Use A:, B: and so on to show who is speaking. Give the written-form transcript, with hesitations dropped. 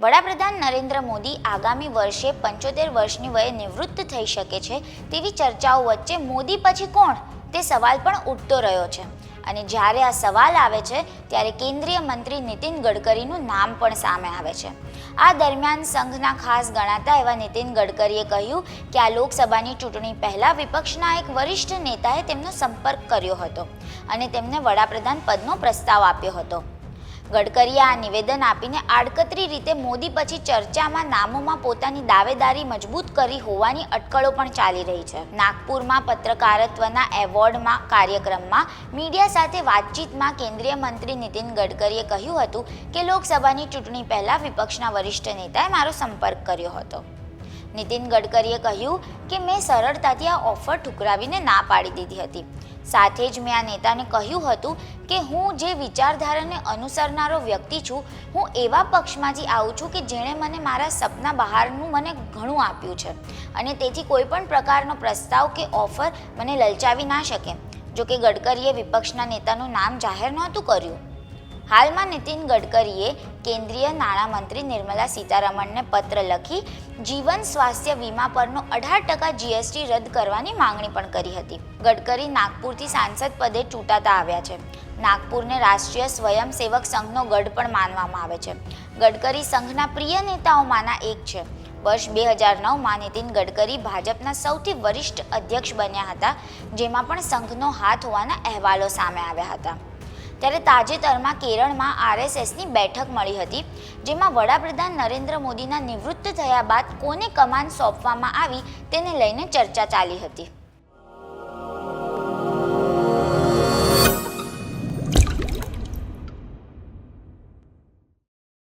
A: વડાપ્રધાન નરેન્દ્ર મોદી આગામી વર્ષે 75 વર્ષની વયે નિવૃત્ત થઈ શકે છે તેવી ચર્ચાઓ વચ્ચે મોદી પછી કોણ તે સવાલ પણ ઉઠતો રહ્યો છે અને જ્યારે આ સવાલ આવે છે ત્યારે કેન્દ્રીય મંત્રી નીતિન ગડકરીનું નામ પણ સામે આવે છે। આ દરમિયાન સંઘના ખાસ ગણાતા એવા નીતિન ગડકરીએ કહ્યું કે આ લોકસભાની ચૂંટણી પહેલા વિપક્ષના એક વરિષ્ઠ નેતાએ તેમનો સંપર્ક કર્યો હતો અને તેમને વડાપ્રધાન પદનો પ્રસ્તાવ આપ્યો હતો। ગડકરીએ આ નિવેદન આપીને આડકતરી રીતે મોદી પછી ચર્ચામાં નામોમાં પોતાની દાવેદારી મજબૂત કરી હોવાની અટકળો પણ ચાલી રહી છે। નાગપુરમાં પત્રકારત્વના એવોર્ડમાં કાર્યક્રમમાં મીડિયા સાથે વાતચીતમાં કેન્દ્રીય મંત્રી નીતિન ગડકરીએ કહ્યું હતું કે લોકસભાની ચૂંટણી પહેલા વિપક્ષના વરિષ્ઠ નેતાએ મારો સંપર્ક કર્યો હતો। નીતિન ગડકરીએ કહ્યું કે મેં સરળતાથી આ ઓફર ઠુકરાવીને ના પાડી દીધી હતી। સાથે જ મેં આ નેતાને કહ્યું હતું કે હું જે વિચારધારાને અનુસરનારો વ્યક્તિ છું, હું એવા પક્ષમાંથી આવું છું કે જેણે મને મારા સપના બહારનું મને ઘણું આપ્યું છે અને તેથી કોઈ પણ પ્રકારનો પ્રસ્તાવ કે ઓફર મને લલચાવી ના શકે। જોકે ગડકરીએ વિપક્ષના નેતાનું નામ જાહેર નહોતું કર્યું। હાલમાં નીતિન ગડકરીએ કેન્દ્રીય નાણામંત્રી નિર્મલા સીતારમણને પત્ર લખી જીવન સ્વાસ્થ્ય વીમા પરનો 18% GST રદ કરવાની માંગણી પણ કરી હતી। ગડકરી નાગપુરથી સાંસદ પદે ચૂંટાતા આવ્યા છે। નાગપુરને રાષ્ટ્રીય સ્વયંસેવક સંઘનો ગઢ પણ માનવામાં આવે છે। ગડકરી સંઘના પ્રિય નેતાઓમાંના એક છે। વર્ષ 2009માં નીતિન ગડકરી ભાજપના સૌથી વરિષ્ઠ અધ્યક્ષ બન્યા હતા, જેમાં પણ સંઘનો હાથ હોવાના અહેવાલો સામે આવ્યા હતા। ત્યારે તાજેતરમાં કેરળમાં RSSની બેઠક મળી હતી, જેમાં વડાપ્રધાન નરેન્દ્ર મોદીના નિવૃત્ત થયા બાદ કોને કમાન સોંપવામાં આવી તેને લઈને ચર્ચા ચાલી હતી।